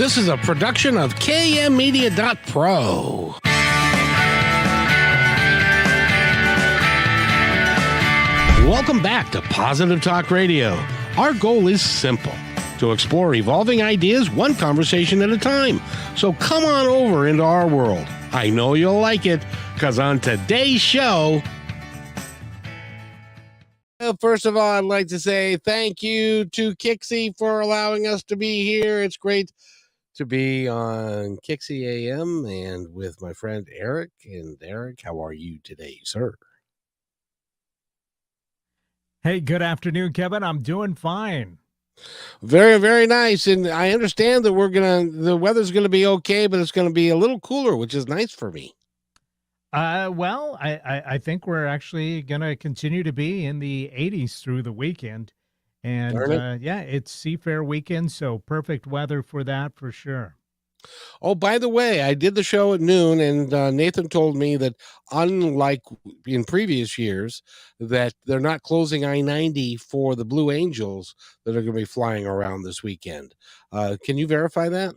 This is a production of KMmedia.pro. Welcome back to Positive Talk Radio. Our goal is simple: to explore evolving ideas one conversation at a time. So come on over into our world. I know you'll like it, because on today's show... First of all, I'd like to say thank you to KIXI for allowing us to be here. It's great to be on KIXI AM and with my friend Eric. And Eric, how are you today, sir? Hey, good afternoon, Kevin. I'm doing fine. Very, very nice. And I understand that the weather's gonna be okay, but it's gonna be a little cooler, which is nice for me. Well, I think we're actually going to continue to be in the 80s through the weekend. And yeah, it's Seafair weekend, so perfect weather for that for sure. Oh, by the way, I did the show at noon, and Nathan told me that unlike in previous years, that they're not closing I-90 for the Blue Angels that are going to be flying around this weekend. Can you verify that?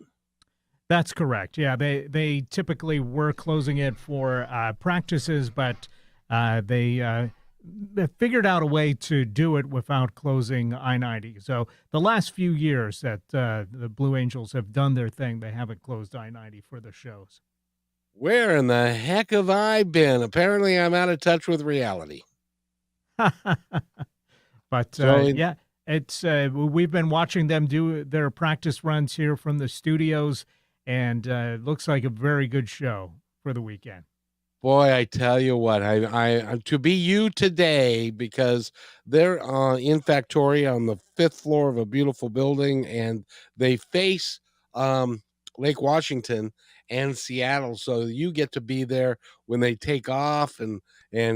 That's correct. Yeah, they typically were closing it for practices, but they figured out a way to do it without closing I-90. So the last few years that the Blue Angels have done their thing, they haven't closed I-90 for the shows. Where in the heck have I been? Apparently, I'm out of touch with reality. But yeah, it's we've been watching them do their practice runs here from the studios, and it looks like a very good show for the weekend. Boy, I tell you what, I to be you today, because they're in Factoria on the 5th floor of a beautiful building, and they face Lake Washington and Seattle, so you get to be there when they take off and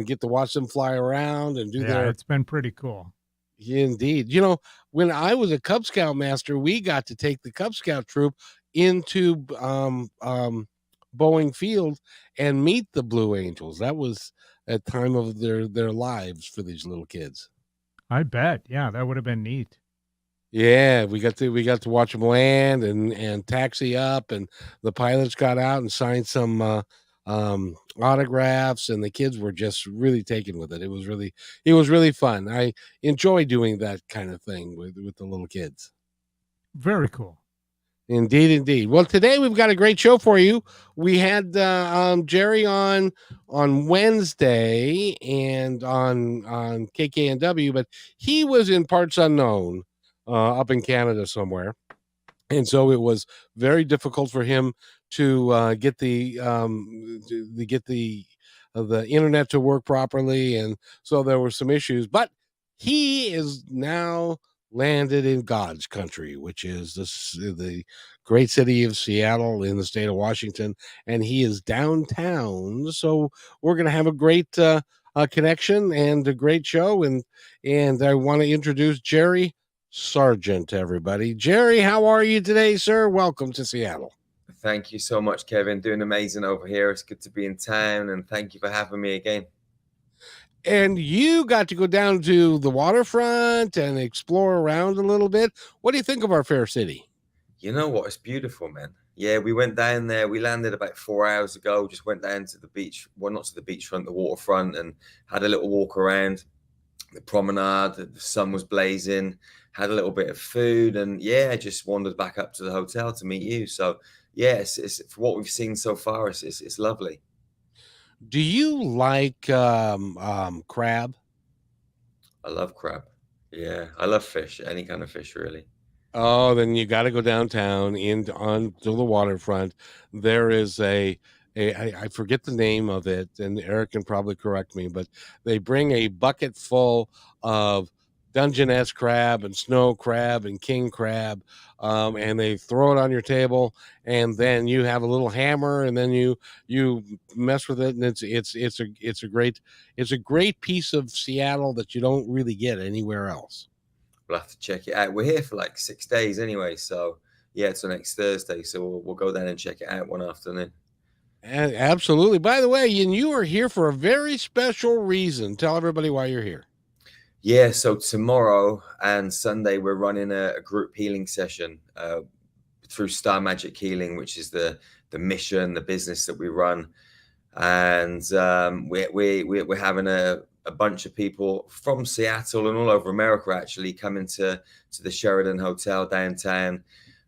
get to watch them fly around and do their... It's been pretty cool. Indeed. You know, when I was a Cub Scout master, we got to take the Cub Scout troop into Boeing Field and meet the Blue Angels. That was a time of their lives for these little kids. I bet. Yeah, that would have been neat. Yeah, we got to watch them land and taxi up, and the pilots got out and signed some autographs, and the kids were just really taken with it. It was really fun. I enjoy doing that kind of thing with the little kids. Very cool. Indeed. Well, today we've got a great show for you. We had Jerry on Wednesday and on KKNW, but he was in parts unknown up in Canada somewhere, and so it was very difficult for him to get the internet to work properly, and so there were some issues. But he is now landed in God's country, which is the great city of Seattle in the state of Washington, and he is downtown. So we're going to have a great connection and a great show, and I want to introduce Jerry Sargent to everybody. Jerry, how are you today, sir? Welcome to Seattle. Thank you so much, Kevin. Doing amazing over here. It's good to be in town, and thank you for having me again. And you got to go down to the waterfront and explore around a little bit. What do you think of our fair city? You know what? It's beautiful, man. Yeah, we went down there. We landed about 4 hours ago. Just went down to the beach. Well, not to the beachfront, the waterfront, and had a little walk around the promenade. The sun was blazing. Had a little bit of food, and yeah, just wandered back up to the hotel to meet you. So yeah, it's for what we've seen so far, it's lovely. Do you like crab? I love crab. Yeah, I love fish, any kind of fish, really. Oh, then you got to go downtown onto the waterfront. There is I forget the name of it, and Eric can probably correct me, but they bring a bucket full of Dungeness crab and snow crab and king crab, and they throw it on your table, and then you have a little hammer, and then you mess with it, and it's a great piece of Seattle that you don't really get anywhere else. We'll have to check it out. We're here for like 6 days anyway, so yeah, it's the next Thursday, so we'll go down and check it out one afternoon. And absolutely. By the way, and you are here for a very special reason. Tell everybody why you're here. Yeah, so tomorrow and Sunday we're running a group healing session through Star Magic Healing, which is the mission, the business that we run. And we're having a bunch of people from Seattle and all over America actually coming to the Sheraton Hotel downtown,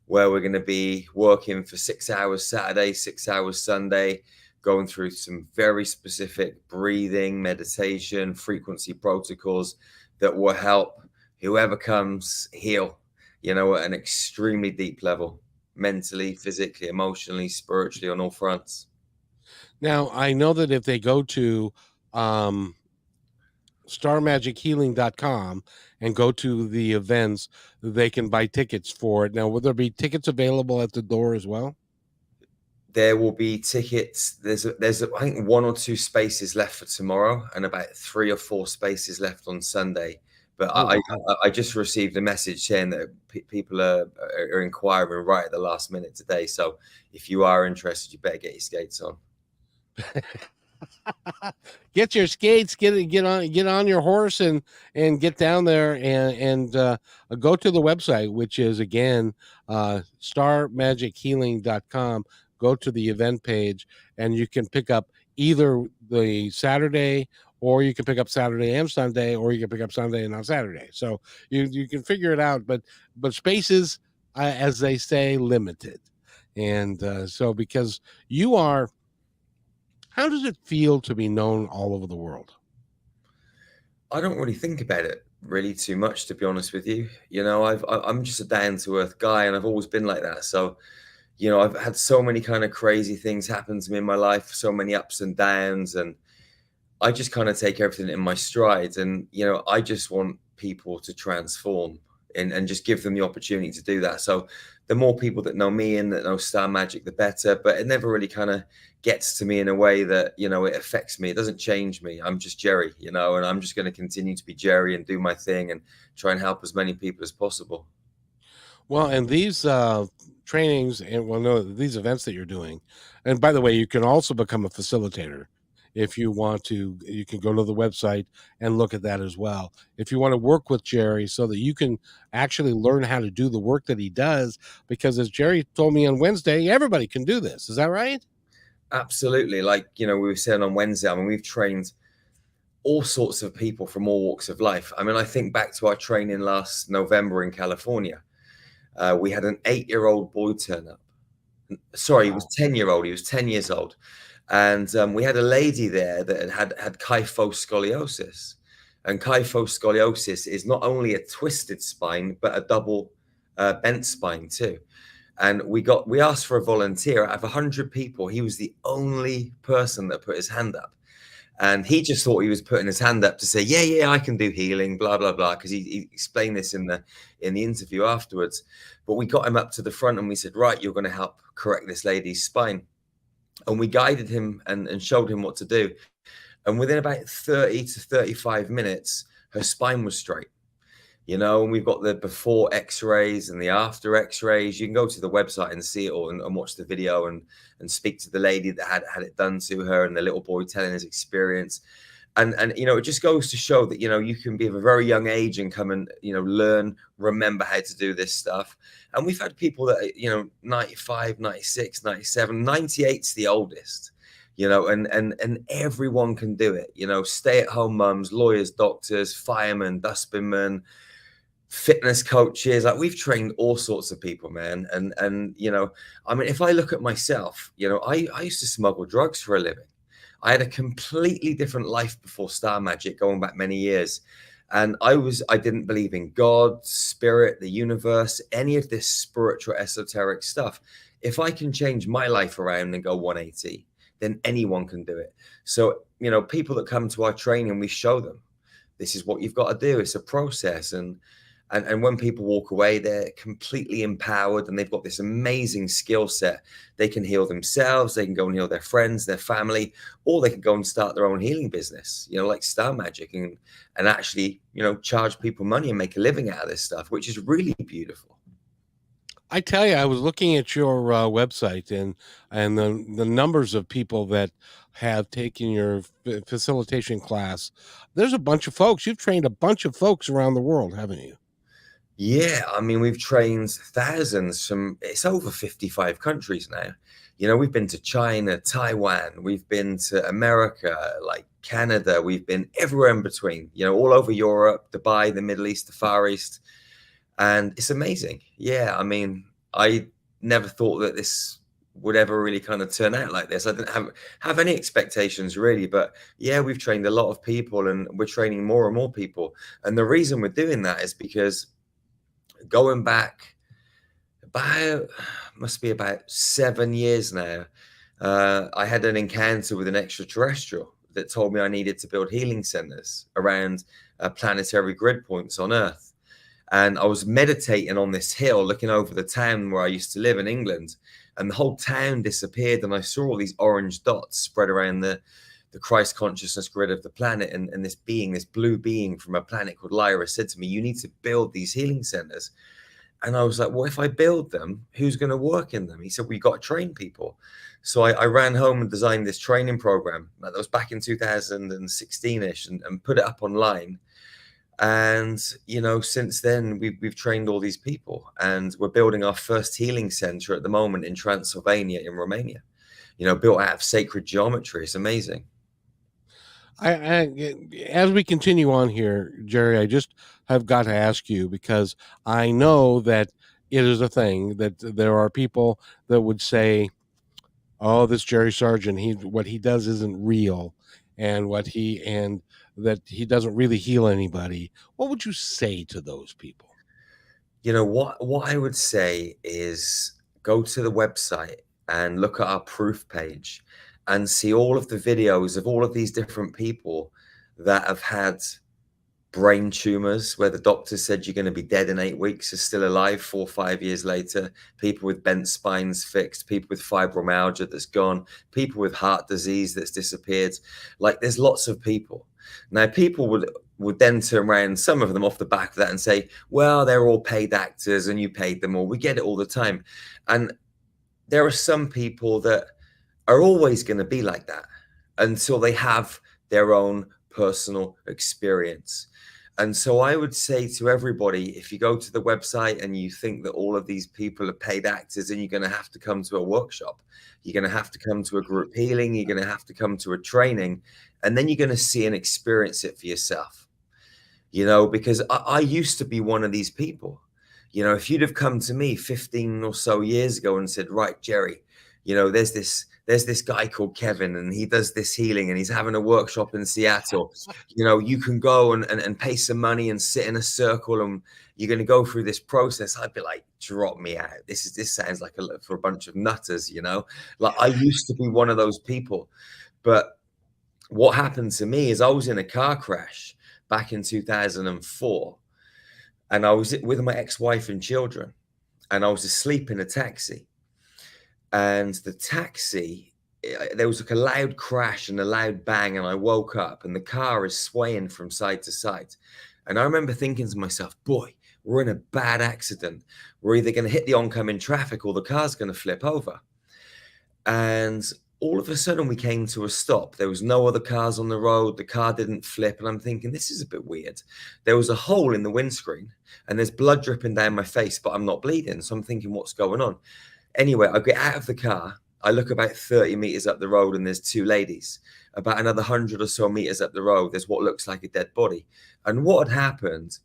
where we're going to be working for 6 hours Saturday, 6 hours Sunday, going through some very specific breathing, meditation, frequency protocols that will help whoever comes heal, at an extremely deep level, mentally, physically, emotionally, spiritually, on all fronts. Now, I know that if they go to starmagichealing.com and go to the events, they can buy tickets for it. Now, will there be tickets available at the door as well? There will be tickets. There's I think 1 or 2 spaces left for tomorrow, and about 3 or 4 spaces left on Sunday. But I just received a message saying that people are inquiring right at the last minute today. So if you are interested, you better get your skates on. Get your skates, get on your horse and get down there and go to the website, which is again starmagichealing.com. Go to the event page and you can pick up either the Saturday, or you can pick up Saturday and Sunday, or you can pick up Sunday and not Saturday. So you can figure it out, but spaces, as they say, limited. And so because you are, how does it feel to be known all over the world? I don't really think about it really too much, to be honest with you. I'm just a down to earth guy, and I've always been like that. So, I've had so many kind of crazy things happen to me in my life, so many ups and downs, and I just kind of take everything in my stride. And, I just want people to transform and just give them the opportunity to do that. So the more people that know me and that know Star Magic, the better. But it never really kind of gets to me in a way that, it affects me. It doesn't change me. I'm just Jerry, and I'm just going to continue to be Jerry and do my thing and try and help as many people as possible. Well, and these trainings and these events that you're doing, and by the way, you can also become a facilitator. If you want to, you can go to the website and look at that as well. If you want to work with Jerry so that you can actually learn how to do the work that he does, because as Jerry told me on Wednesday, everybody can do this. Is that right? Absolutely. Like, we were saying on Wednesday, we've trained all sorts of people from all walks of life. I think back to our training last November in California. We had an 8-year-old boy turn up. Sorry, He was 10-year-old. He was 10 years old. And we had a lady there that had kyphoscoliosis. And kyphoscoliosis is not only a twisted spine, but a double bent spine too. And we asked for a volunteer. Out of 100 people, he was the only person that put his hand up. And he just thought he was putting his hand up to say, yeah, I can do healing, blah, blah, blah, because he explained this in the interview afterwards. But we got him up to the front and we said, right, you're going to help correct this lady's spine. And we guided him and showed him what to do. And within about 30 to 35 minutes, her spine was straight. And we've got the before x-rays and the after x-rays. You can go to the website and see it all and watch the video and speak to the lady that had it done to her and the little boy telling his experience. And it just goes to show that, you can be of a very young age and come and, learn, remember how to do this stuff. And we've had people that, 95, 96, 97, 98's the oldest, and everyone can do it. Stay-at-home mums, lawyers, doctors, firemen, dustbinmen, fitness coaches. Like, we've trained all sorts of people, man. And if I look at myself, I used to smuggle drugs for a living. I had a completely different life before Star Magic, going back many years. And I didn't believe in God, spirit, the universe, any of this spiritual esoteric stuff. If I can change my life around and go 180, then anyone can do it. So, people that come to our training, we show them, this is what you've got to do. It's a process. And when people walk away, they're completely empowered and they've got this amazing skill set. They can heal themselves. They can go and heal their friends, their family, or they can go and start their own healing business, like Star Magic, and actually, charge people money and make a living out of this stuff, which is really beautiful. I tell you, I was looking at your website and the numbers of people that have taken your facilitation class. There's a bunch of folks. You've trained a bunch of folks around the world, haven't you? Yeah, I mean, we've trained thousands from, it's over 55 countries now. You know, we've been to China, Taiwan, we've been to America, like Canada, we've been everywhere in between, you know, all over Europe, Dubai, the Middle East, the Far East. And it's amazing. Yeah, I mean, I never thought that this would ever really kind of turn out like this. I didn't have any expectations really, but yeah, we've trained a lot of people and we're training more and more people. And the reason we're doing that is because going back about, must be about 7 years now, I had an encounter with an extraterrestrial that told me I needed to build healing centers around planetary grid points on Earth. And I was meditating on this hill looking over the town where I used to live in England, and the whole town disappeared, and I saw all these orange dots spread around the Christ consciousness grid of the planet. And this being, this blue being from a planet called Lyra, said to me, you need to build these healing centers. And I was like, well, if I build them, who's going to work in them? He said, well, you got to train people. So I ran home and designed this training program that was back in 2016-ish, and put it up online. And, you know, since then, we've trained all these people, and we're building our first healing center at the moment in Transylvania in Romania, you know, built out of sacred geometry. It's amazing. As we continue on here, Jerry, I just have got to ask you, because I know that it is a thing that there are people that would say, oh, this Jerry Sargent, what he does isn't real, and that he doesn't really heal anybody. What would you say to those people? You know, what I would say is go to the website and look at our proof page and see all of the videos of all of these different people that have had brain tumors where the doctor said you're going to be dead in 8 weeks, are still alive 4 or 5 years later, people with bent spines fixed, people with fibromyalgia that's gone, people with heart disease that's disappeared. Like, there's lots of people. Now, people would then turn around, some of them off the back of that, and say, well, they're all paid actors and you paid them all. We get it all the time. And there are some people that are always going to be like that until they have their own personal experience. And so I would say to everybody, if you go to the website and you think that all of these people are paid actors, and you're going to have to come to a workshop, you're going to have to come to a group healing, you're going to have to come to a training, and then you're going to see and experience it for yourself. You know, because I used to be one of these people. You know, if you'd have come to me 15 or so years ago and said, right, Jerry, you know, there's this guy called Kevin, and he does this healing, and he's having a workshop in Seattle. You know, you can go and pay some money and sit in a circle, and you're going to go through this process. I'd be like, drop me out. This sounds like for a bunch of nutters, you know. Like, I used to be one of those people. But what happened to me is I was in a car crash back in 2004, and I was with my ex-wife and children, and I was asleep in a taxi. And the taxi, there was like a loud crash and a loud bang, and I woke up, and the car is swaying from side to side. And I remember thinking to myself, boy, we're in a bad accident. We're either going to hit the oncoming traffic or the car's going to flip over. And all of a sudden we came to a stop. There was no other cars on the road. The car didn't flip. And I'm thinking, this is a bit weird. There was a hole in the windscreen, and there's blood dripping down my face, but I'm not bleeding. So I'm thinking, what's going on? Anyway, I get out of the car. I look about 30 meters up the road, and there's 2 ladies. About another 100 or so meters up the road, there's what looks like a dead body. And what had happened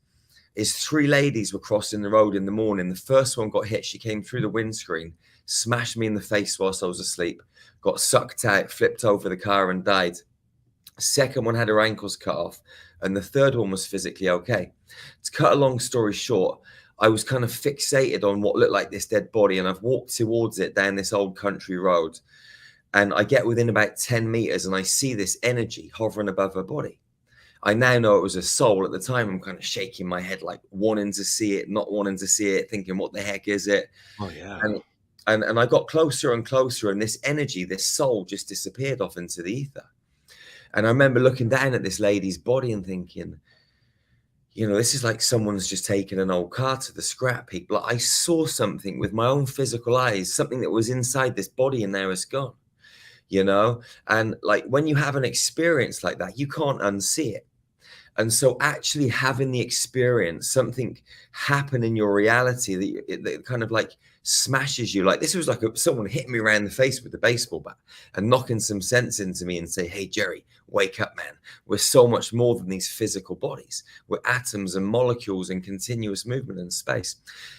is 3 ladies were crossing the road in the morning. The first one got hit. She came through the windscreen, smashed me in the face whilst I was asleep, got sucked out, flipped over the car and died. Second one had her ankles cut off, and the third one was physically okay. To cut a long story short, I was kind of fixated on what looked like this dead body, and I've walked towards it down this old country road, and I get within about 10 meters, and I see this energy hovering above her body. I now know it was a soul. At the time, I'm kind of shaking my head, like wanting to see it, not wanting to see it, thinking, what the heck is it? Oh, yeah. And I got closer and closer, and this energy, this soul, just disappeared off into the ether. And I remember looking down at this lady's body and thinking, you know, this is like someone's just taken an old car to the scrap heap. Like, I saw something with my own physical eyes, something that was inside this body, and now it's gone, you know? And like, when you have an experience like that, you can't unsee it. And so actually having the experience, something happen in your reality that kind of like smashes you. Like this was like someone hitting me around the face with a baseball bat and knocking some sense into me and say, hey, Jerry, wake up, man. We're so much more than these physical bodies. We're atoms and molecules and continuous movement in space.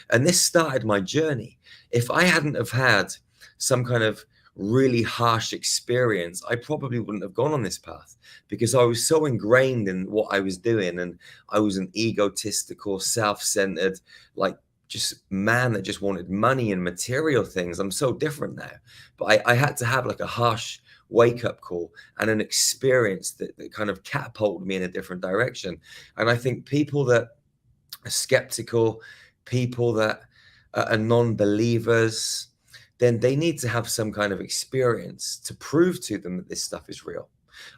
And this started my journey. If I hadn't have had some kind of really harsh experience, I probably wouldn't have gone on this path, because I was so ingrained in what I was doing, and I was an egotistical, self-centered, like just man that just wanted money and material things. I'm so different now, but I had to have like a harsh wake-up call and an experience that kind of catapulted me in a different direction. And I think people that are skeptical, people that are non-believers, then they need to have some kind of experience to prove to them that this stuff is real.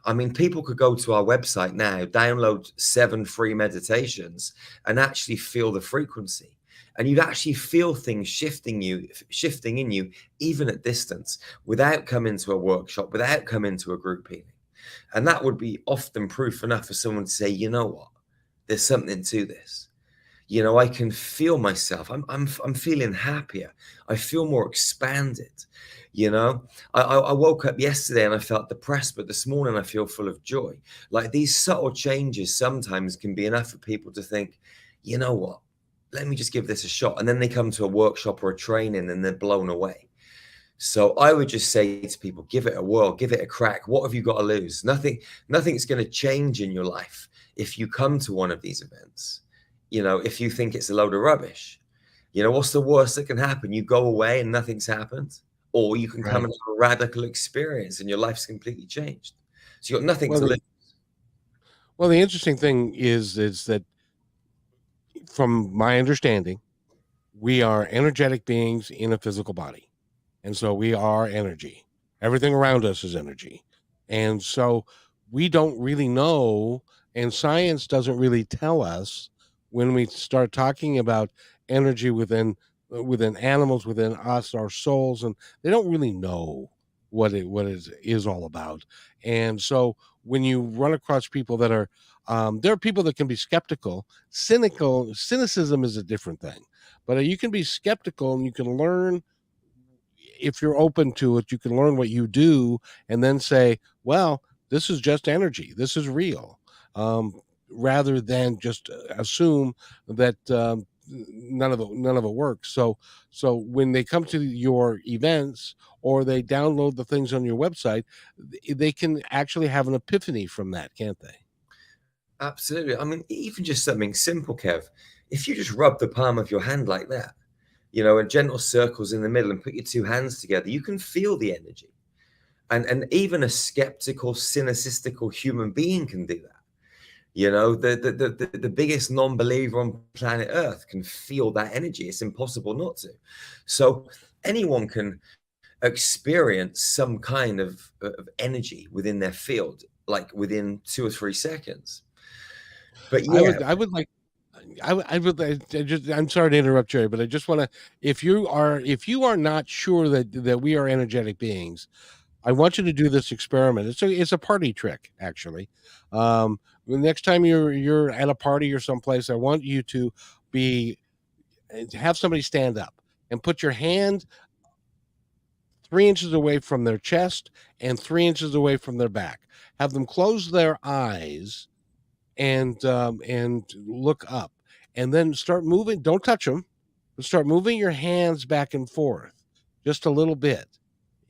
I mean, people could go to our website now, download 7 free meditations, and actually feel the frequency. And you'd actually feel things shifting in you, even at distance, without coming to a workshop, without coming to a group healing. And that would be often proof enough for someone to say, you know what, there's something to this. You know, I can feel myself. I'm feeling happier. I feel more expanded. You know, I woke up yesterday and I felt depressed, but this morning I feel full of joy. Like these subtle changes sometimes can be enough for people to think, you know what, let me just give this a shot. And then they come to a workshop or a training and they're blown away. So I would just say to people, give it a whirl, give it a crack. What have you got to lose? Nothing's going to change in your life if you come to one of these events. You know, if you think it's a load of rubbish, you know, what's the worst that can happen? You go away and nothing's happened, or you can come and have a radical experience and your life's completely changed. So you've got nothing to lose. Well, the interesting thing is that from my understanding, we are energetic beings in a physical body. And so we are energy. Everything around us is energy. And so we don't really know, and science doesn't really tell us when we start talking about energy within animals, within us, our souls, and they don't really know what it is all about. And so when you run across people that are there are people that can be skeptical. Cynicism is a different thing, but you can be skeptical and you can learn. If you're open to it, you can learn what you do and then say, well, this is just energy, this is real, rather than just assume that none of it works. So when they come to your events or they download the things on your website, they can actually have an epiphany from that, can't they? Absolutely. I mean, even just something simple, Kev, if you just rub the palm of your hand like that, you know, in gentle circles in the middle and put your 2 hands together, you can feel the energy. And even a skeptical, cynical human being can do that. You know, the biggest non-believer on planet Earth can feel that energy. It's impossible not to. So anyone can experience some kind of energy within their field, like within 2 or 3 seconds. But yeah, I'm sorry to interrupt, Jerry, but I just want to, if you are not sure that we are energetic beings, I want you to do this experiment. It's a party trick, actually. The next time you're at a party or someplace, I want you to have somebody stand up and put your hand 3 inches away from their chest and 3 inches away from their back. Have them close their eyes and look up, and then start moving. Don't touch them, but start moving your hands back and forth just a little bit,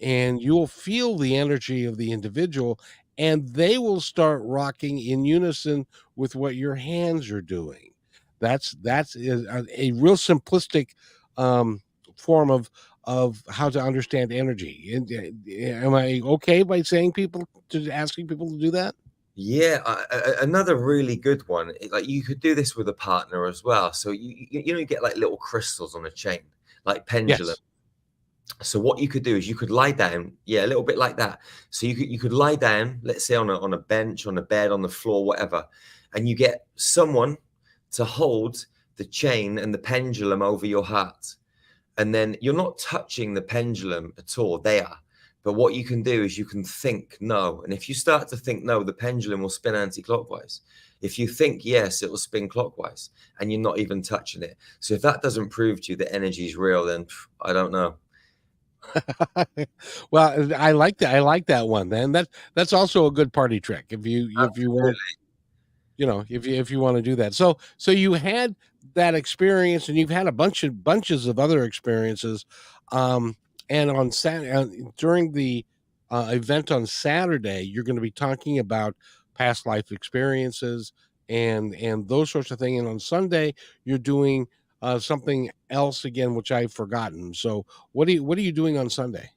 and you will feel the energy of the individual, and they will start rocking in unison with what your hands are doing. That's a real simplistic form of how to understand energy. Am I okay by asking people to do that? Yeah, another really good one. Like you could do this with a partner as well. So you get like little crystals on a chain, like pendulum. Yes. So what you could do is you could lie down, yeah, a little bit like that. So you could lie down, let's say on a bench, on a bed, on the floor, whatever, and you get someone to hold the chain and the pendulum over your heart, and then you're not touching the pendulum at all. They are. But what you can do is you can think no. And if you start to think no, the pendulum will spin anti-clockwise. If you think yes, it will spin clockwise, and you're not even touching it. So if that doesn't prove to you that energy is real, then I don't know. Well, I like that. I like that one. Then that's also a good party trick if you want, if you want to do that. So you had that experience, and you've had a bunches of other experiences. Um, and on during the event on Saturday, you're going to be talking about past life experiences and those sorts of things. And on Sunday, you're doing something else again, which I've forgotten. So what are you doing on Sunday?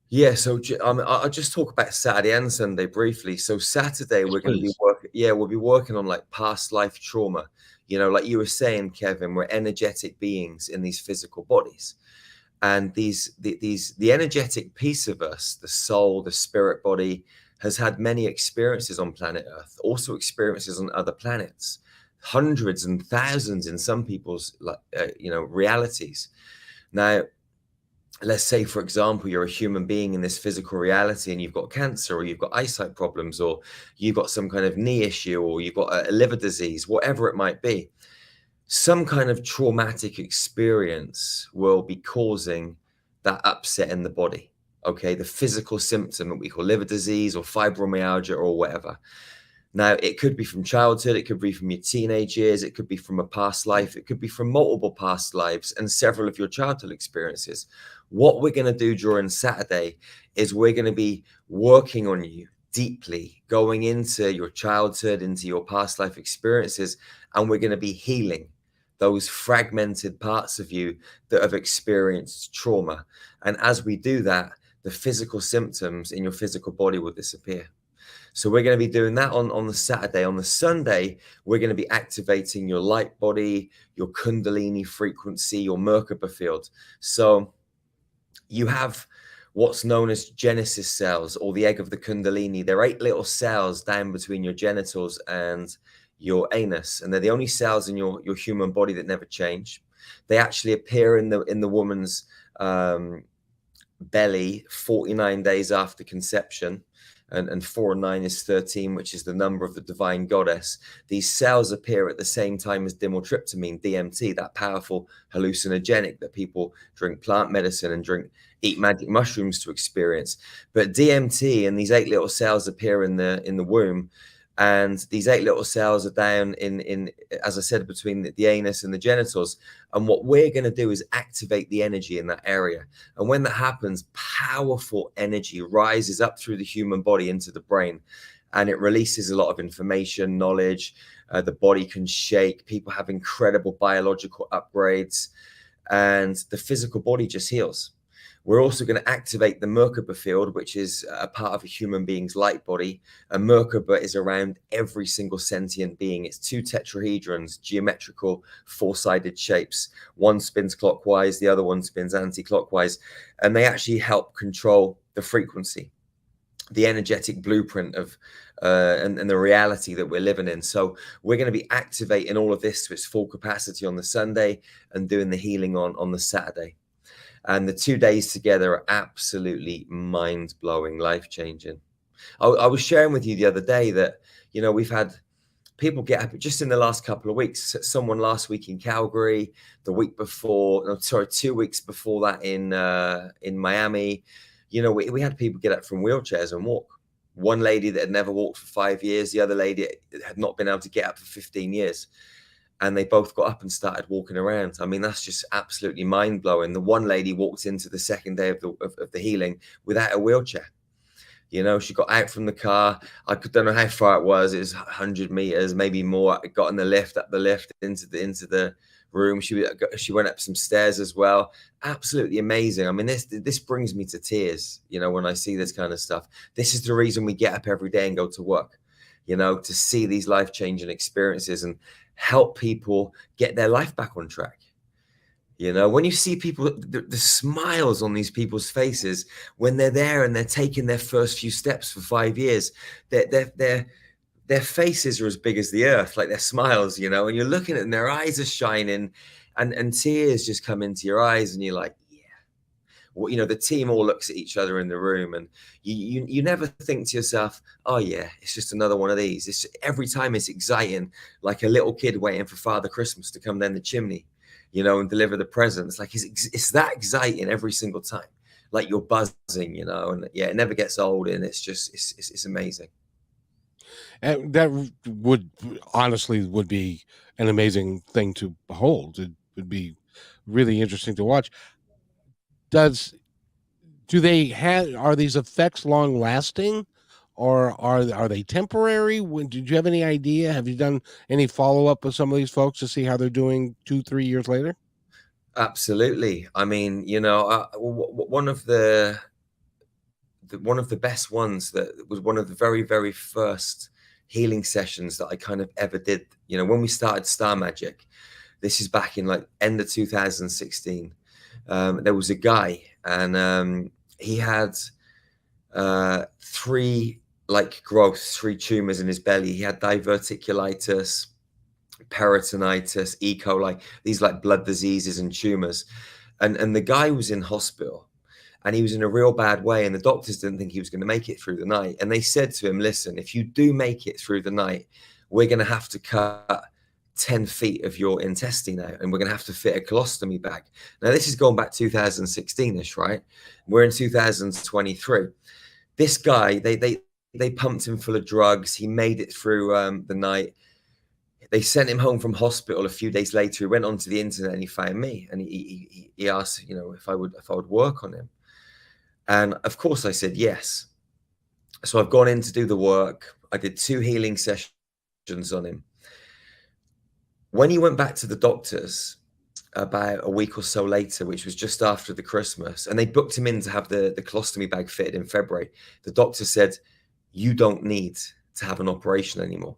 Yeah, so I'll just talk about Saturday and Sunday briefly. So Saturday Yes, we're going to be please. working. Yeah, we'll be working on like past life trauma. Like you were saying, Kevin, we're energetic beings in these physical bodies, and the energetic piece of us, the soul, the spirit body, has had many experiences on planet Earth, also experiences on other planets, hundreds and thousands in some people's realities. Now, let's say, for example, you're a human being in this physical reality and you've got cancer, or you've got eyesight problems, or you've got some kind of knee issue, or you've got a liver disease, whatever it might be. Some kind of traumatic experience will be causing that upset in the body. Okay, the physical symptom that we call liver disease or fibromyalgia or whatever. Now, it could be from childhood, it could be from your teenage years, it could be from a past life, it could be from multiple past lives and several of your childhood experiences. What we're going to do during Saturday is we're going to be working on you deeply, going into your childhood, into your past life experiences, and we're going to be healing those fragmented parts of you that have experienced trauma. And as we do that, the physical symptoms in your physical body will disappear. So we're going to be doing that on the Saturday. On the Sunday, we're going to be activating your light body, your Kundalini frequency, your Merkaba field. So you have what's known as Genesis cells, or the egg of the Kundalini. They're 8 little cells down between your genitals and your anus, and they're the only cells in your human body that never change. They actually appear in the woman's belly 49 days after conception. And 4 and 9 is 13, which is the number of the divine goddess. These cells appear at the same time as dimethyltryptamine, DMT, that powerful hallucinogenic that people drink plant medicine and eat magic mushrooms to experience. But DMT and these 8 little cells appear in the womb. And these 8 little cells are down in as I said, between the anus and the genitals. And what we're going to do is activate the energy in that area. And when that happens, powerful energy rises up through the human body into the brain, and it releases a lot of information, knowledge. The body can shake. People have incredible biological upgrades, and the physical body just heals. We're also going to activate the Merkaba field, which is a part of a human being's light body. A Merkaba is around every single sentient being. It's 2 tetrahedrons, geometrical 4-sided shapes. One spins clockwise, the other one spins anti-clockwise, and they actually help control the frequency, the energetic blueprint of and the reality that we're living in. So we're going to be activating all of this to its full capacity on the Sunday and doing the healing on the Saturday. And the 2 days together are absolutely mind-blowing, life-changing. I was sharing with you the other day that, we've had people get up just in the last couple of weeks. Someone last week in Calgary, the week before, 2 weeks before that in Miami. We had people get up from wheelchairs and walk. One lady that had never walked for 5 years, the other lady had not been able to get up for 15 years. And they both got up and started walking around. I mean, that's just absolutely mind-blowing. The one lady walked into the second day of the healing without a wheelchair. She got out from the car. I don't know how far it was. It was 100 meters, maybe more. I got in the lift, up the lift into the room. She went up some stairs as well. Absolutely amazing. I mean, this brings me to tears, when I see this kind of stuff. This is the reason we get up every day and go to work, to see these life-changing experiences and help people get their life back on track. When you see people, the smiles on these people's faces when they're there and they're taking their first few steps for 5 years, their faces are as big as the earth, like their smiles, and you're looking at them, their eyes are shining, and tears just come into your eyes, and you're like, yeah. the team all looks at each other in the room, and you never think to yourself, oh yeah, it's just another one of these. Every time it's exciting, like a little kid waiting for Father Christmas to come down the chimney, and deliver the presents. Like it's that exciting every single time. Like you're buzzing, and yeah, it never gets old, and it's amazing. And that would be an amazing thing to behold. It would be really interesting to watch. Are these effects long lasting, or are they temporary? Did you have any idea? Have you done any follow up with some of these folks to see how they're doing 2-3 years later? Absolutely. I mean, one of the best ones, that was one of the very, very first healing sessions that I kind of ever did, when we started Star Magic. This is back in like end of 2016. There was a guy, and he had 3 growths, 3 tumors in his belly. He had diverticulitis, peritonitis, E. coli, these like blood diseases and tumors. And the guy was in hospital, and he was in a real bad way, and the doctors didn't think he was going to make it through the night. And they said to him, listen, if you do make it through the night, we're going to have to cut 10 feet of your intestine out, and we're going to have to fit a colostomy bag. Now, this is going back 2016-ish, right? We're in 2023. This guy, they pumped him full of drugs. He made it through the night. They sent him home from hospital a few days later. He went onto the internet and he found me, and he asked, if I would work on him. And of course I said yes. So I've gone in to do the work. I did 2 healing sessions on him. When he went back to the doctors about a week or so later, which was just after the Christmas, and they booked him in to have the colostomy bag fitted in February, the doctor said, you don't need to have an operation anymore.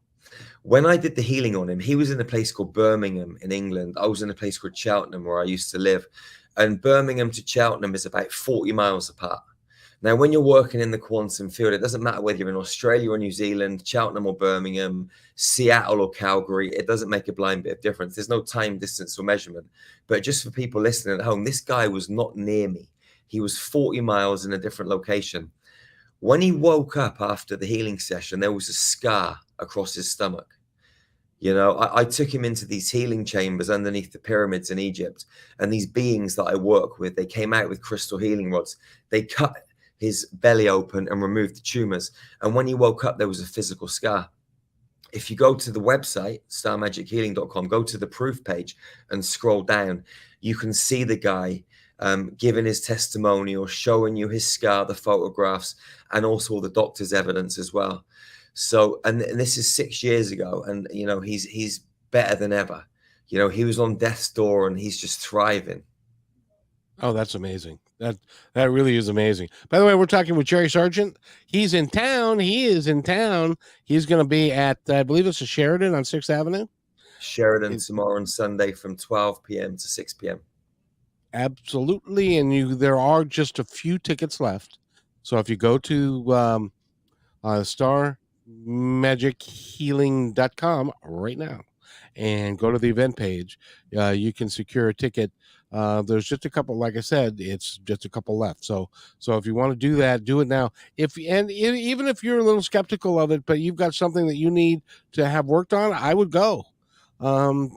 When I did the healing on him, he was in a place called Birmingham in England. I was in a place called Cheltenham, where I used to live. And Birmingham to Cheltenham is about 40 miles apart. Now, when you're working in the quantum field, it doesn't matter whether you're in Australia or New Zealand, Cheltenham or Birmingham, Seattle or Calgary, it doesn't make a blind bit of difference. There's no time, distance, or measurement. But just for people listening at home, this guy was not near me. He was 40 miles in a different location. When he woke up after the healing session, there was a scar across his stomach. I took him into these healing chambers underneath the pyramids in Egypt, and these beings that I work with, they came out with crystal healing rods. They cut his belly open and removed the tumors. And when he woke up, there was a physical scar. If you go to the website, starmagichealing.com, go to the proof page and scroll down, you can see the guy giving his testimonial, showing you his scar, the photographs, and also all the doctor's evidence as well. So, and this is 6 years ago, and he's better than ever. He was on death's door, and he's just thriving. Oh, that's amazing. That really is amazing. By the way, we're talking with Jerry Sargent. He's in town. He is in town. He's going to be at, I believe it's a Sheridan on 6th Avenue. Sheridan tomorrow and Sunday from 12 p.m. to 6 p.m. Absolutely. And there are just a few tickets left. So if you go to starmagichealing.com right now and go to the event page, you can secure a ticket. There's just a couple, like I said, it's just a couple left. So if you want to do that, do it now. Even if you're a little skeptical of it, but you've got something that you need to have worked on, I would go,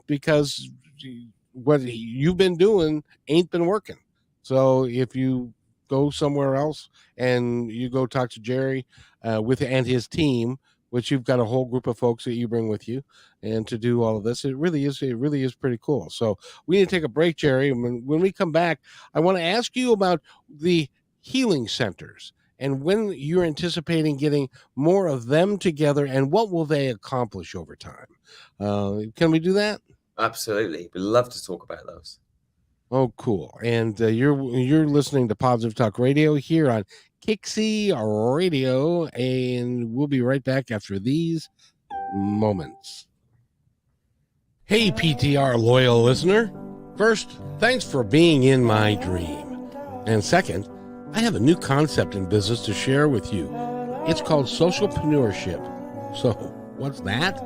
because what you've been doing ain't been working. So if you go somewhere else and you go talk to Jerry and his team, which you've got a whole group of folks that you bring with you, and to do all of this, it really is pretty cool. So we need to take a break, Jerry. And when we come back, I want to ask you about the healing centers and when you're anticipating getting more of them together, and what will they accomplish over time. Can we do that? Absolutely. We'd love to talk about those. Oh, cool. And you're listening to Positive Talk Radio here on KIXI Radio, and we'll be right back after these moments. Hey, PTR loyal listener. First, thanks for being in my dream. And second, I have a new concept in business to share with you. It's called socialpreneurship. So, what's that?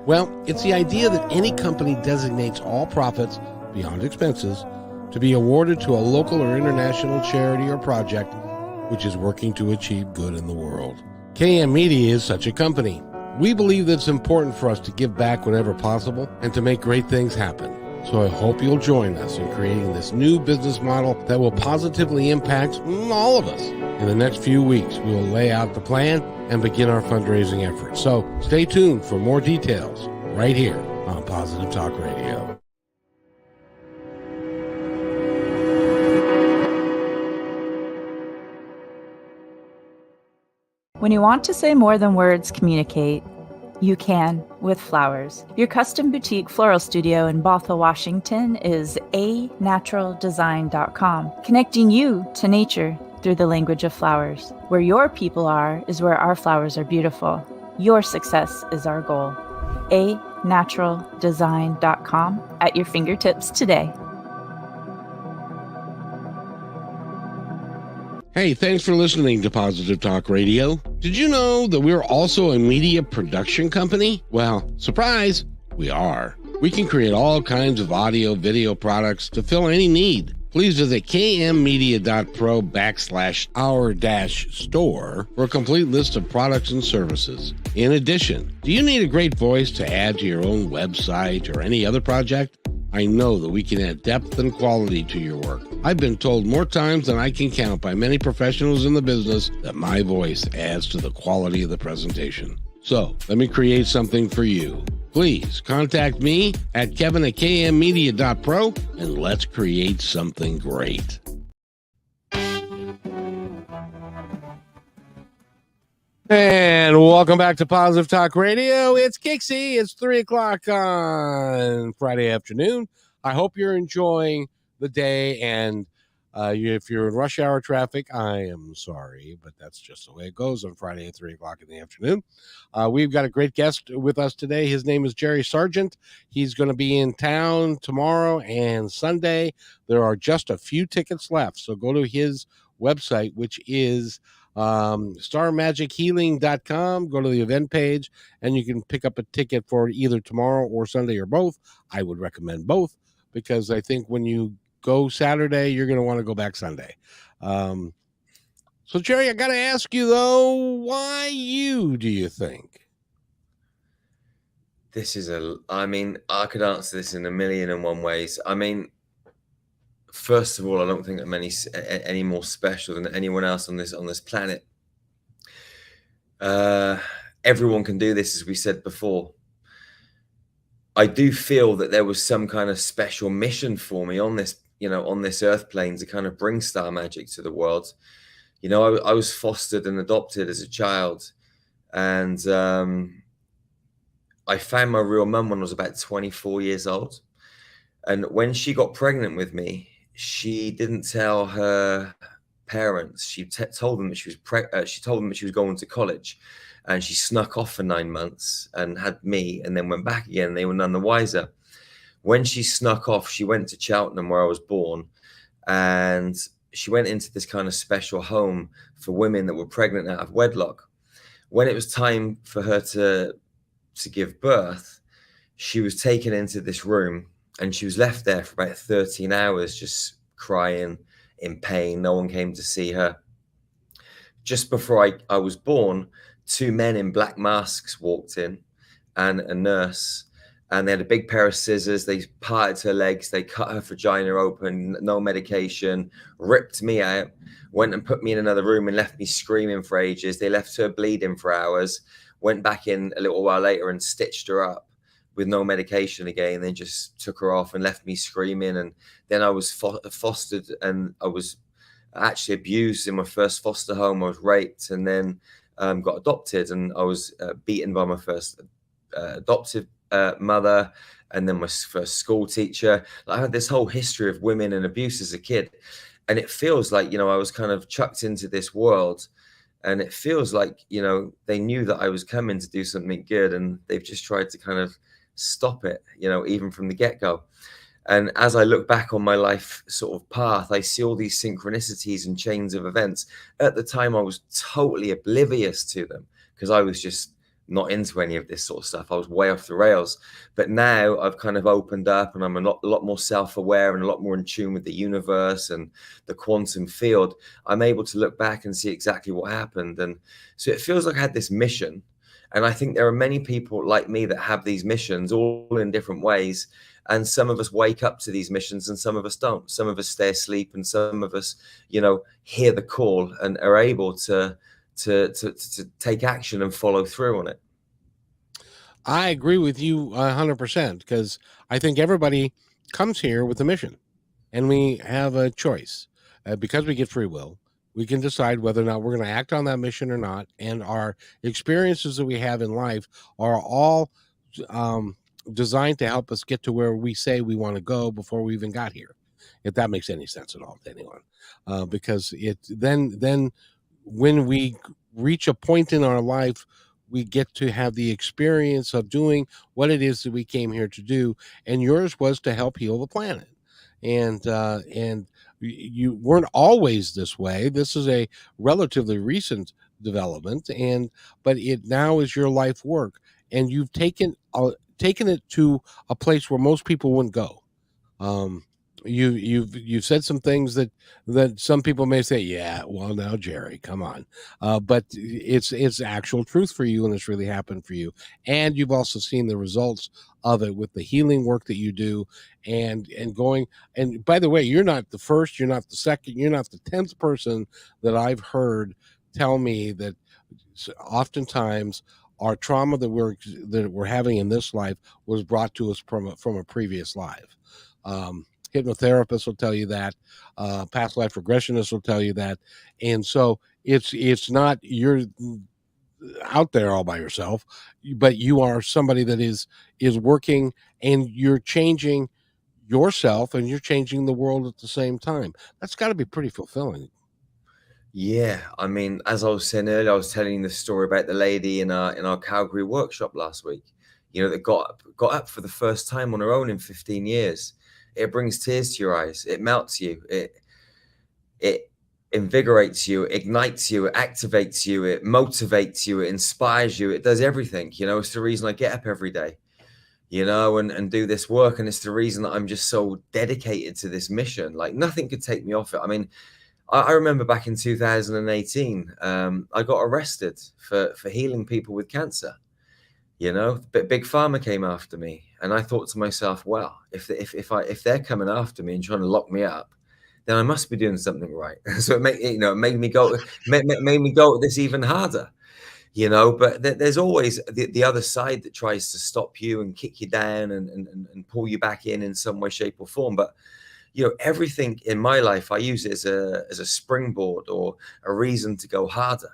Well, it's the idea that any company designates all profits beyond expenses to be awarded to a local or international charity or project which is working to achieve good in the world. KM Media is such a company. We believe that it's important for us to give back whenever possible and to make great things happen. So I hope you'll join us in creating this new business model that will positively impact all of us. In the next few weeks, we will lay out the plan and begin our fundraising efforts. So stay tuned for more details right here on Positive Talk Radio. When you want to say more than words communicate, you can with flowers. Your custom boutique floral studio in Bothell, Washington is anaturaldesign.com, connecting you to nature through the language of flowers. Where your people are is where our flowers are beautiful. Your success is our goal. anaturaldesign.com at your fingertips today. Hey, thanks for listening to Positive Talk Radio. Did you know that we're also a media production company? Well, surprise, we are. We can create all kinds of audio, video products to fill any need. Please visit kmmedia.pro/our-store for a complete list of products and services. In addition, do you need a great voice to add to your own website or any other project? I know that we can add depth and quality to your work. I've been told more times than I can count by many professionals in the business that my voice adds to the quality of the presentation. So, let me create something for you. Please contact me at kevin@kmmedia.pro and let's create something great. And welcome back to Positive Talk Radio. It's KIXI. It's 3 o'clock on Friday afternoon. I hope you're enjoying the day. And if you're in rush hour traffic, I am sorry, but that's just the way it goes on Friday at 3 o'clock in the afternoon. We've got a great guest with us today. His name is Jerry Sargent. He's going to be in town tomorrow and Sunday. There are just a few tickets left. So go to his website, which is starmagichealing.com. Go to the event page and you can pick up a ticket for either tomorrow or Sunday or both. I would recommend both because I think when you go Saturday, you're going to want to go back Sunday. So Jerry, I got to ask you though, why you, do you think? I could answer this in a million and one ways. First of all, I don't think I'm any more special than anyone else on this planet. Everyone can do this, as we said before. I do feel that there was some kind of special mission for me on this earth plane to kind of bring star magic to the world. I was fostered and adopted as a child, and I found my real mum when I was about 24 years old. And when she got pregnant with me, she didn't tell her parents. She told them that she was going to college, and she snuck off for 9 months and had me, and then went back again. They were none the wiser. When she snuck off, she went to Cheltenham, where I was born, and she went into this kind of special home for women that were pregnant out of wedlock. When it was time for her to give birth, she was taken into this room. And she was left there for about 13 hours, just crying in pain. No one came to see her. Just before I was born, 2 men in black masks walked in and a nurse. And they had a big pair of scissors. They parted her legs. They cut her vagina open, no medication, ripped me out, went and put me in another room and left me screaming for ages. They left her bleeding for hours, went back in a little while later and stitched her up with no medication again, then just took her off and left me screaming. And then I was fostered, and I was actually abused in my first foster home. I was raped, and then got adopted, and I was beaten by my first adoptive mother, and then my first school teacher. I had this whole history of women and abuse as a kid, and it feels like, I was kind of chucked into this world. And it feels like, they knew that I was coming to do something good, and they've just tried to kind of stop it, even from the get-go. And as I look back on my life sort of path, I see all these synchronicities and chains of events. At the time, I was totally oblivious to them because I was just not into any of this sort of stuff. I was way off the rails. But now I've kind of opened up, and I'm a lot more self-aware and a lot more in tune with the universe and the quantum field. I'm able to look back and see exactly what happened. And so it feels like I had this mission. And I think there are many people like me that have these missions, all in different ways. And some of us wake up to these missions and some of us don't. Some of us stay asleep, and some of us, hear the call and are able to take action and follow through on it. I agree with you 100%, because I think everybody comes here with a mission, and we have a choice. Because we get free will, we can decide whether or not we're going to act on that mission or not. And our experiences that we have in life are all designed to help us get to where we say we want to go before we even got here, if that makes any sense at all to anyone. Because then when we reach a point in our life, we get to have the experience of doing what it is that we came here to do. And yours was to help heal the planet. And you weren't always this way. This is a relatively recent development, but it now is your life work, and you've taken it to a place where most people wouldn't go. You've said some things that some people may say, yeah, well, now Jerry, come on, but it's actual truth for you, and it's really happened for you. And you've also seen the results of it with the healing work that you do, and going. And by the way, you're not the first, you're not the second, you're not the 10th person that I've heard tell me that oftentimes our trauma that we're having in this life was brought to us from a previous life. Hypnotherapists will tell you that, past life regressionists will tell you that. And so it's not you're out there all by yourself, but you are somebody that is working, and you're changing yourself and you're changing the world at the same time. That's got to be pretty fulfilling. Yeah, I mean, as I was saying earlier, I was telling you the story about the lady in our Calgary workshop last week, that got up for the first time on her own in 15 years. It brings tears to your eyes. It melts you. It invigorates you, ignites you, it activates you, it motivates you, it inspires you. It does everything. It's the reason I get up every day, and do this work. And it's the reason that I'm just so dedicated to this mission. Like, nothing could take me off it. I mean, I remember back in 2018, I got arrested for healing people with cancer. But Big Pharma came after me, and I thought to myself, well, if they're coming after me and trying to lock me up, then I must be doing something right. So it made me go at this even harder. But there's always the other side that tries to stop you and kick you down and pull you back in some way, shape, or form. But everything in my life, I use it as a springboard or a reason to go harder.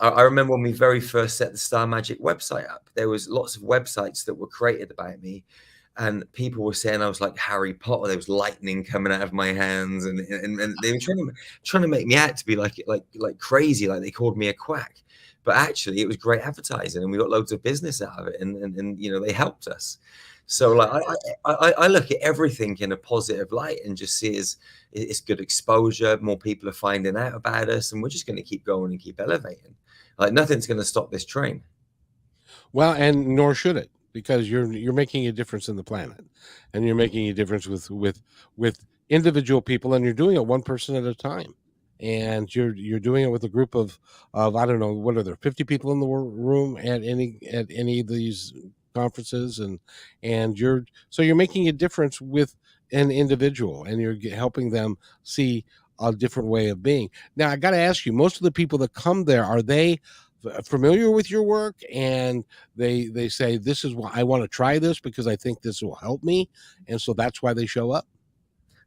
I remember when we very first set the Star Magic website up, there was lots of websites that were created about me, and people were saying I was like Harry Potter. There was lightning coming out of my hands, and they were trying to make me out to be like crazy, like they called me a quack. But actually, it was great advertising, and we got loads of business out of it, and they helped us. So like I look at everything in a positive light and just see it's good exposure. More people are finding out about us, and we're just going to keep going and keep elevating. Like, nothing's going to stop this train. Well, and nor should it, because you're making a difference in the planet, and you're making a difference with individual people, and you're doing it one person at a time. And you're doing it with a group of I don't know, what are there, 50 people in the room at any of these conferences, and you're making a difference with an individual, and you're helping them see a different way of being. Now, I got to ask you, most of the people that come there, are they familiar with your work, and they say, this is why I want to try this because I think this will help me, and so that's why they show up?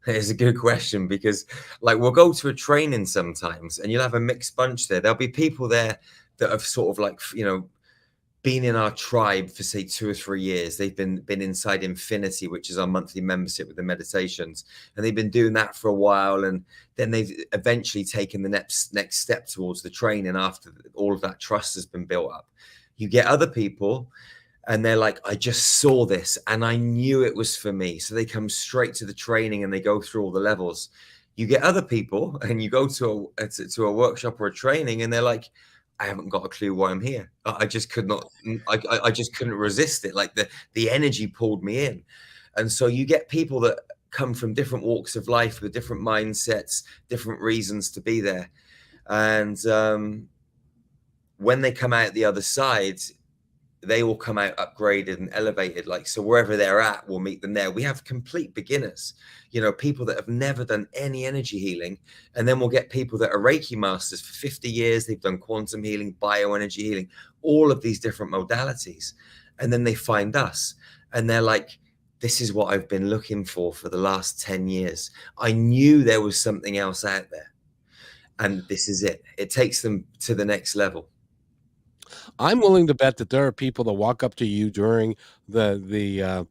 It's a good question, because like, we'll go to a training sometimes and you'll have a mixed bunch there. There'll be people there that have sort of like, been in our tribe for say 2 or 3 years. They've been inside Infinity, which is our monthly membership with the meditations, and they've been doing that for a while, and then they've eventually taken the next step towards the training after all of that trust has been built up. You get other people and they're like, I just saw this and I knew it was for me, so they come straight to the training and they go through all the levels. You get other people and you go to a workshop or a training and they're like, I haven't got a clue why I'm here. I just could not, I just couldn't resist it. Like the energy pulled me in. And so you get people that come from different walks of life with different mindsets, different reasons to be there. And when they come out the other side, they will come out upgraded and elevated. Like, so wherever they're at, we'll meet them there. We have complete beginners, you know, people that have never done any energy healing. And then we'll get people that are Reiki masters for 50 years. They've done quantum healing, bioenergy healing, all of these different modalities. And then they find us and they're like, this is what I've been looking for the last 10 years. I knew there was something else out there. And this is it. It takes them to the next level. I'm willing to bet that there are people that walk up to you during the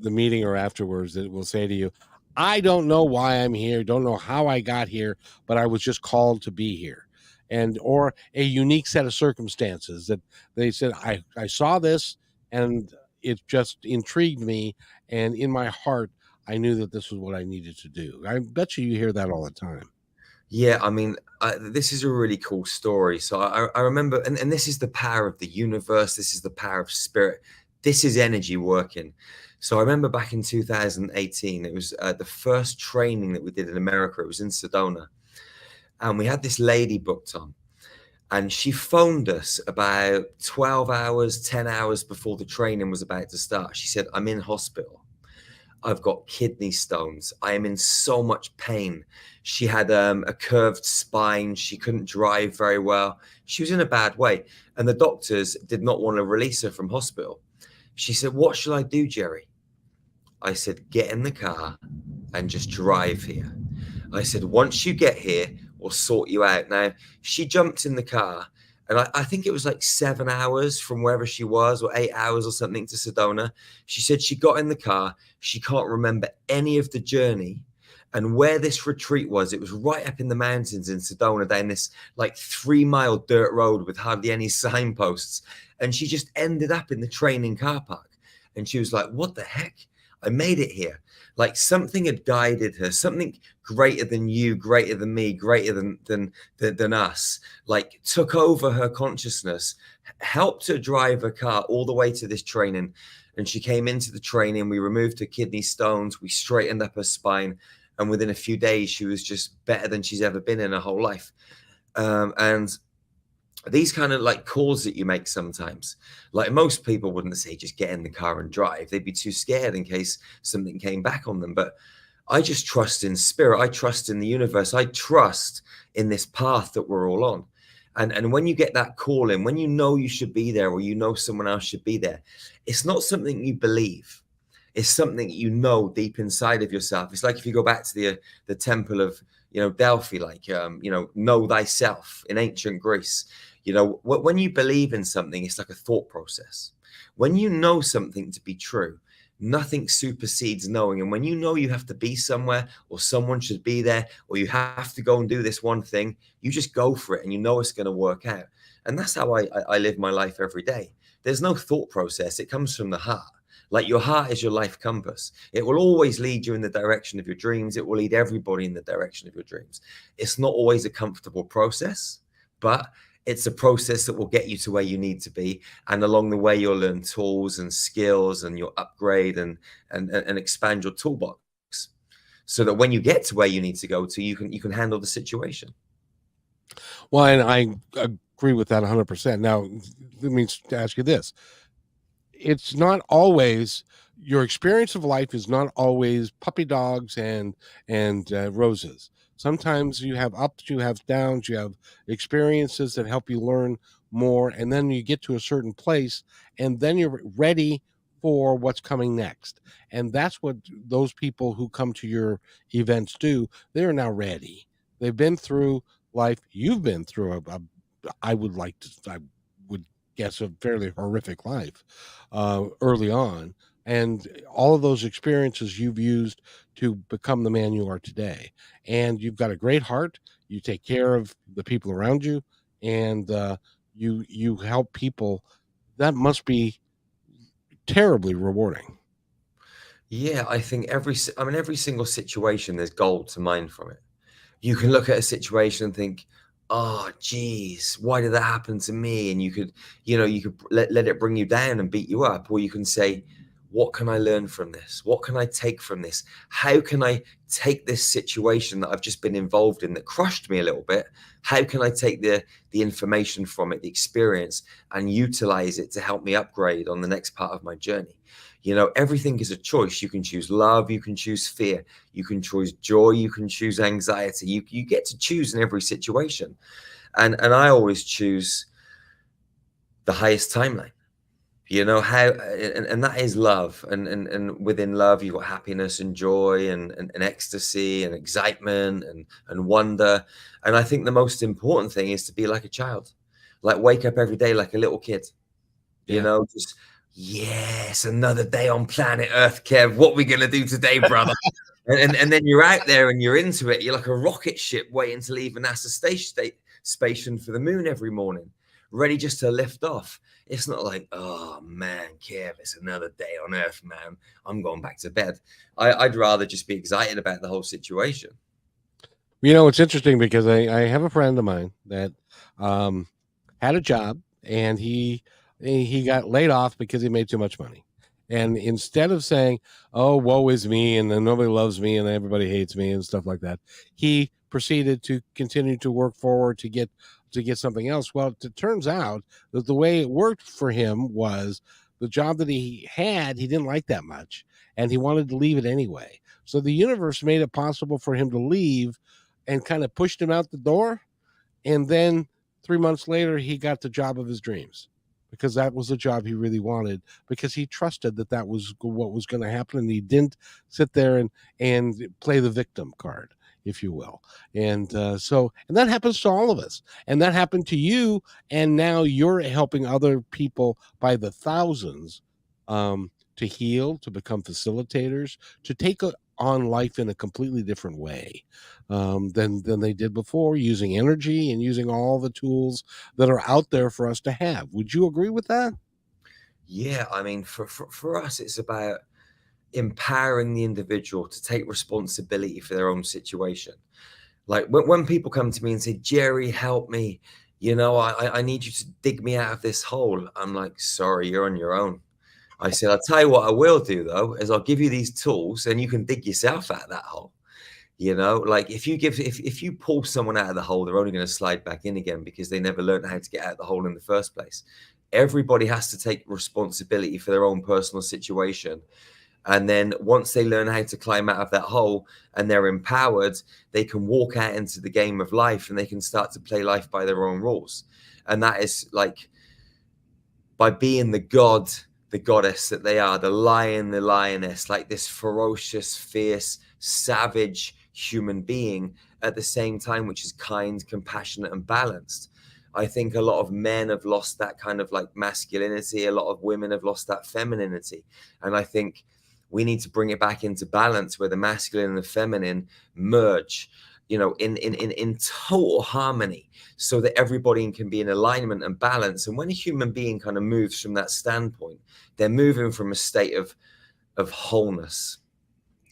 meeting or afterwards that will say to you, I don't know why I'm here, don't know how I got here, but I was just called to be here. And or a unique set of circumstances that they said, I saw this and it just intrigued me. And in my heart, I knew that this was what I needed to do. I bet you hear that all the time. Yeah, I mean, this is a really cool story. So I remember, and this is the power of the universe. This is the power of spirit. This is energy working. So I remember back in 2018, it was the first training that we did in America. It was in Sedona. And we had this lady booked on. And she phoned us about 12 hours, 10 hours before the training was about to start. She said, I'm in hospital. I've got kidney stones. I am in so much pain. She had a curved spine. She couldn't drive very well. She was in a bad way. And the doctors did not want to release her from hospital. She said, what shall I do, Jerry? I said, get in the car and just drive here. I said, once you get here, we'll sort you out. Now, she jumped in the car. And I think it was like 7 hours from wherever she was, or 8 hours or something, to Sedona. She said she got in the car. She can't remember any of the journey. And where this retreat was, it was right up in the mountains in Sedona, down this like 3-mile dirt road with hardly any signposts. And she just ended up in the training car park. And she was like, what the heck? I made it here. Like something had guided her, something greater than you, greater than me, greater than us, like took over her consciousness, helped her drive her car all the way to this training. And she came into the training. We removed her kidney stones. We straightened up her spine. And within a few days, she was just better than she's ever been in her whole life. And these kind of like calls that you make sometimes, like most people wouldn't say just get in the car and drive. They'd be too scared in case something came back on them. But I just trust in spirit. I trust in the universe. I trust in this path that we're all on. And when you get that call in, when you know you should be there, or you know someone else should be there, it's not something you believe. It's something you know deep inside of yourself. It's like if you go back to the temple of, Delphi, like, know thyself in ancient Greece. When you believe in something, it's like a thought process. When you know something to be true, nothing supersedes knowing. And when you know you have to be somewhere, or someone should be there, or you have to go and do this one thing, you just go for it and you know it's going to work out. And that's how I live my life every day. There's no thought process. It comes from the heart. Like your heart is your life compass. It will always lead you in the direction of your dreams. It will lead everybody in the direction of your dreams. It's not always a comfortable process, but it's a process that will get you to where you need to be. And along the way, you'll learn tools and skills, and you'll upgrade and expand your toolbox, so that when you get to where you need to go to, you can handle the situation. Well, and I agree with that 100%. Now, let me ask you this. It's not always, your experience of life is not always puppy dogs and roses. Sometimes you have ups, you have downs, you have experiences that help you learn more, and then you get to a certain place, and then you're ready for what's coming next. And that's what those people who come to your events do. They're now ready. They've been through life. You've been through I would guess, a fairly horrific life early on. And all of those experiences you've used to become the man you are today. And you've got a great heart. You take care of the people around you, and you help people. That must be terribly rewarding. Yeah, I think every single situation, there's gold to mine from it. You can look at a situation and think, oh geez, why did that happen to me? And you could let it bring you down and beat you up. Or you can say, what can I learn from this? What can I take from this? How can I take this situation that I've just been involved in that crushed me a little bit? How can I take the information from it, the experience, and utilize it to help me upgrade on the next part of my journey? Everything is a choice. You can choose love, you can choose fear, you can choose joy, you can choose anxiety. You get to choose in every situation. And I always choose the highest timeline. How, and that is love, and within love you've got happiness and joy and ecstasy and excitement and wonder. And I think the most important thing is to be like a child, like wake up every day like a little kid. Just, yes, another day on planet Earth, Kev. What we gonna do today, brother? and then you're out there and you're into it. You're like a rocket ship waiting to leave a NASA station for the moon every morning, ready just to lift off. It's not like, oh man, Kev, it's another day on Earth, man. I'm going back to bed. I'd rather just be excited about the whole situation. It's interesting because I have a friend of mine that had a job, and he got laid off because he made too much money. And instead of saying, oh, woe is me, and then nobody loves me and everybody hates me and stuff like that, he proceeded to continue to work forward to get something else. Well, it turns out that the way it worked for him was the job that he had, he didn't like that much, and he wanted to leave it anyway. So the universe made it possible for him to leave and kind of pushed him out the door. And then 3 months later, he got the job of his dreams, because that was the job he really wanted, because he trusted that was what was going to happen. And he didn't sit there and play the victim card, if you will. And that happens to all of us, and that happened to you. And now you're helping other people by the thousands to heal, to become facilitators, to take on life in a completely different way than they did before, using energy and using all the tools that are out there for us to have. Would you agree with that? Yeah, I mean, for us, it's about empowering the individual to take responsibility for their own situation. Like when people come to me and say, Jerry, help me, I need you to dig me out of this hole. I'm like, sorry, you're on your own. I said, I'll tell you what I will do though, is I'll give you these tools and you can dig yourself out of that hole. Like if you pull someone out of the hole, they're only going to slide back in again because they never learned how to get out of the hole in the first place. Everybody has to take responsibility for their own personal situation. And then once they learn how to climb out of that hole and they're empowered, they can walk out into the game of life and they can start to play life by their own rules. And that is like by being the god, the goddess that they are, the lion, the lioness, like this ferocious, fierce, savage human being at the same time, which is kind, compassionate, and balanced. I think a lot of men have lost that kind of like masculinity. A lot of women have lost that femininity. And I think we need to bring it back into balance where the masculine and the feminine merge, in total harmony, so that everybody can be in alignment and balance. And when a human being kind of moves from that standpoint, they're moving from a state of wholeness.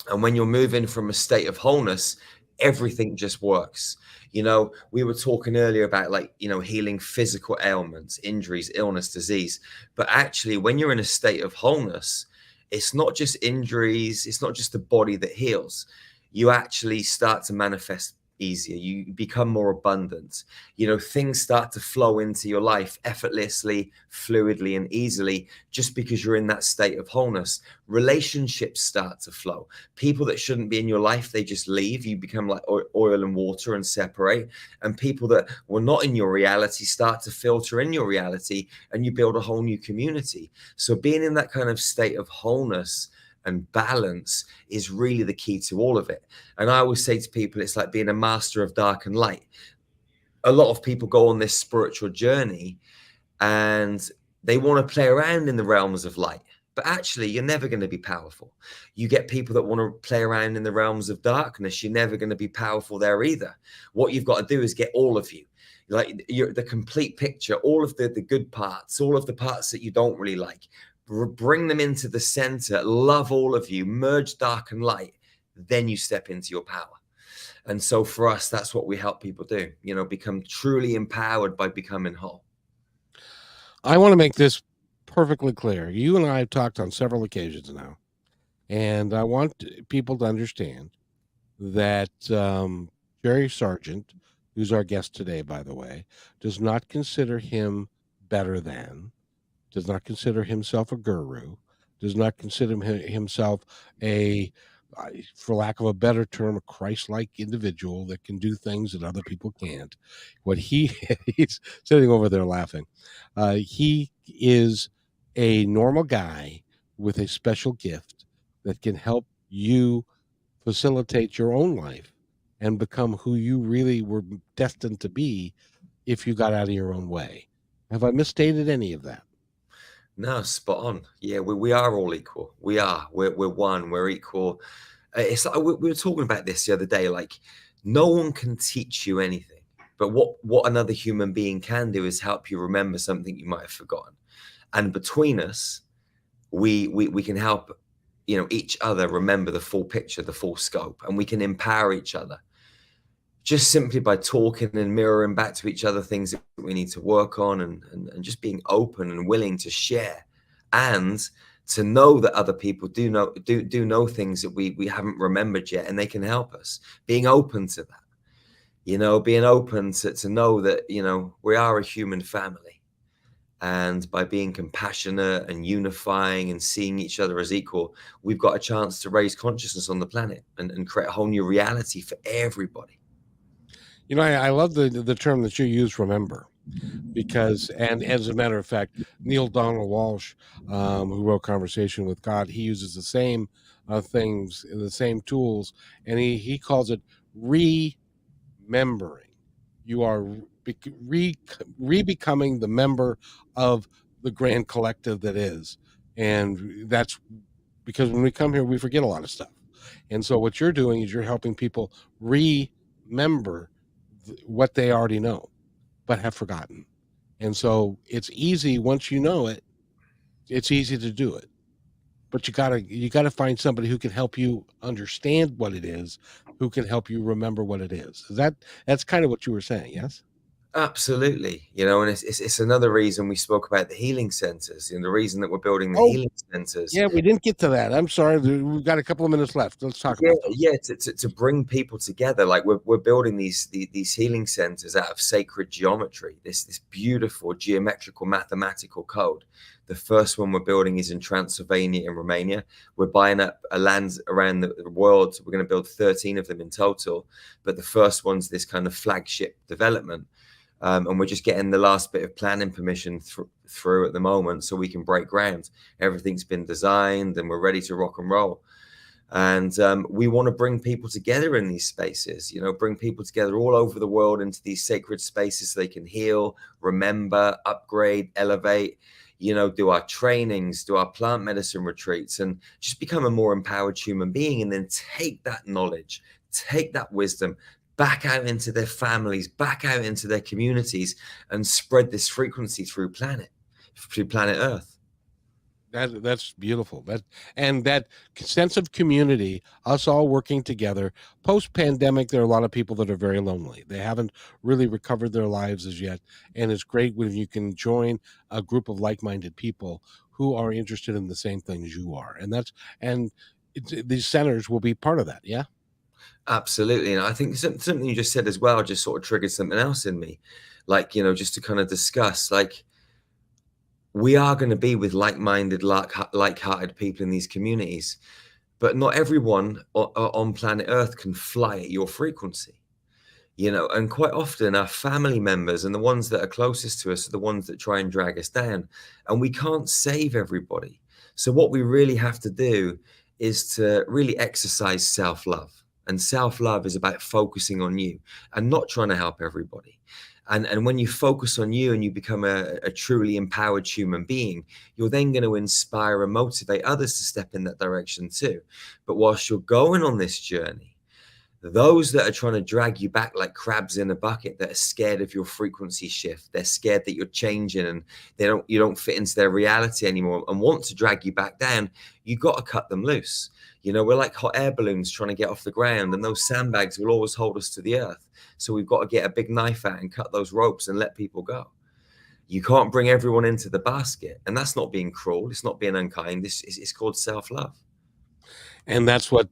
And when you're moving from a state of wholeness, everything just works. We were talking earlier about healing physical ailments, injuries, illness, disease. But actually, when you're in a state of wholeness, it's not just injuries. It's not just the body that heals. You actually start to manifest easier. You become more abundant. Things start to flow into your life effortlessly, fluidly, and easily, just because you're in that state of wholeness. Relationships start to flow. People that shouldn't be in your life, they just leave. You become like oil and water and separate. And people that were not in your reality start to filter in your reality, and you build a whole new community. So being in that kind of state of wholeness and balance is really the key to all of it. And I always say to people, it's like being a master of dark and light. A lot of people go on this spiritual journey and they want to play around in the realms of light, but actually you're never going to be powerful. You get people that want to play around in the realms of darkness. You're never going to be powerful there either. What you've got to do is get all of you. Like you're the complete picture, all of the good parts, all of the parts that you don't really like. Bring them into the center, love all of you, merge dark and light, then you step into your power. And so for us, that's what we help people do, become truly empowered by becoming whole. I want to make this perfectly clear. You and I have talked on several occasions now, and I want people to understand that Jerry Sargent, who's our guest today, by the way, does not consider him better than, does not consider himself a guru, does not consider himself a, for lack of a better term, a Christ-like individual that can do things that other people can't. What he's sitting over there laughing. He is a normal guy with a special gift that can help you facilitate your own life and become who you really were destined to be if you got out of your own way. Have I misstated any of that? No, spot on. Yeah, we are all equal. We're one. We're equal. It's like we were talking about this the other day. Like, no one can teach you anything, but what another human being can do is help you remember something you might have forgotten. And between us, we can help each other remember the full picture, the full scope, and we can empower each other just simply by talking and mirroring back to each other things that we need to work on, and just being open and willing to share, and to know that other people do know things that we haven't remembered yet, and they can help us. Being open to that, being open to know that we are a human family, and by being compassionate and unifying and seeing each other as equal, we've got a chance to raise consciousness on the planet and create a whole new reality for everybody. I love the term that you use, remember, because, and as a matter of fact, Neil Donald Walsh, who wrote Conversation with God, he uses the same things, the same tools, and he calls it remembering. You are re-becoming the member of the grand collective that is. And that's because when we come here, we forget a lot of stuff. And so what you're doing is you're helping people remember what they already know but have forgotten. And so it's easy once you know it, it's easy to do it. But you gotta find somebody who can help you understand what it is, who can help you remember what it is. That's kind of what you were saying, yes? Absolutely. And it's another reason we spoke about the healing centers, the reason that we're building the healing centers. Yeah, we didn't get to that. I'm sorry. We've got a couple of minutes left. Let's talk about those. Yeah, to bring people together. Like, we're building these healing centers out of sacred geometry, this beautiful geometrical mathematical code. The first one we're building is in Transylvania in Romania. We're buying up a land around the world. We're going to build 13 of them in total, but the first one's this kind of flagship development. And we're just getting the last bit of planning permission through at the moment, so we can break ground. Everything's been designed and we're ready to rock and roll. And we want to bring people together in these spaces, bring people together all over the world into these sacred spaces so they can heal, remember, upgrade, elevate, do our trainings, do our plant medicine retreats, and just become a more empowered human being. And then take that knowledge, take that wisdom back out into their families, back out into their communities, and spread this frequency through planet Earth. That's beautiful. That sense of community, us all working together. Post-pandemic, there are a lot of people that are very lonely. They haven't really recovered their lives as yet, and it's great when you can join a group of like-minded people who are interested in the same things you are. And these centers will be part of that. Yeah. Absolutely. And I think something you just said as well just sort of triggered something else in me, like, just to kind of discuss, like, we are going to be with like-minded, like-hearted people in these communities, but not everyone on planet Earth can fly at your frequency, and quite often our family members and the ones that are closest to us are the ones that try and drag us down, and we can't save everybody. So what we really have to do is to really exercise self-love. And self-love is about focusing on you and not trying to help everybody. And when you focus on you and you become a truly empowered human being, you're then going to inspire and motivate others to step in that direction too. But whilst you're going on this journey, those that are trying to drag you back like crabs in a bucket, that are scared of your frequency shift, they're scared that you're changing and you don't fit into their reality anymore and want to drag you back down, you got to cut them loose. You know, we're like hot air balloons trying to get off the ground, and those sandbags will always hold us to the earth. So we've got to get a big knife out and cut those ropes and let people go. You can't bring everyone into the basket, and that's not being cruel. It's not being unkind. It's called self-love. And that's what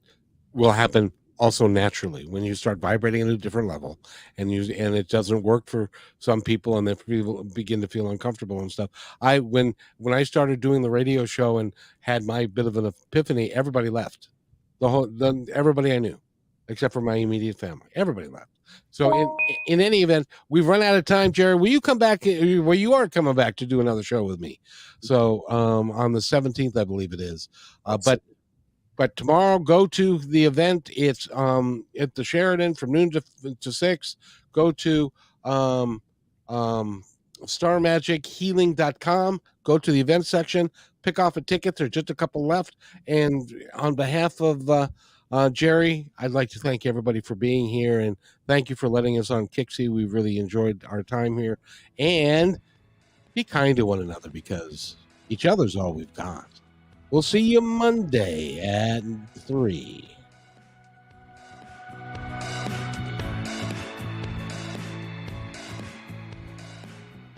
will happen also naturally when you start vibrating at a different level, and it doesn't work for some people, and then people begin to feel uncomfortable and stuff. When I started doing the radio show and had my bit of an epiphany, everybody left. Everybody I knew, except for my immediate family, everybody left. So in any event, we've run out of time. Jerry, will you come back? Well, you are coming back to do another show with me. So on the 17th, I believe it is. But tomorrow, go to the event. It's at the Sheridan from noon to 6. Go to starmagichealing.com. Go to the event section. Pick off a ticket. There's just a couple left. And on behalf of Jerry, I'd like to thank everybody for being here. And thank you for letting us on KIXI. We really enjoyed our time here. And be kind to one another, because each other's all we've got. We'll see you Monday at 3.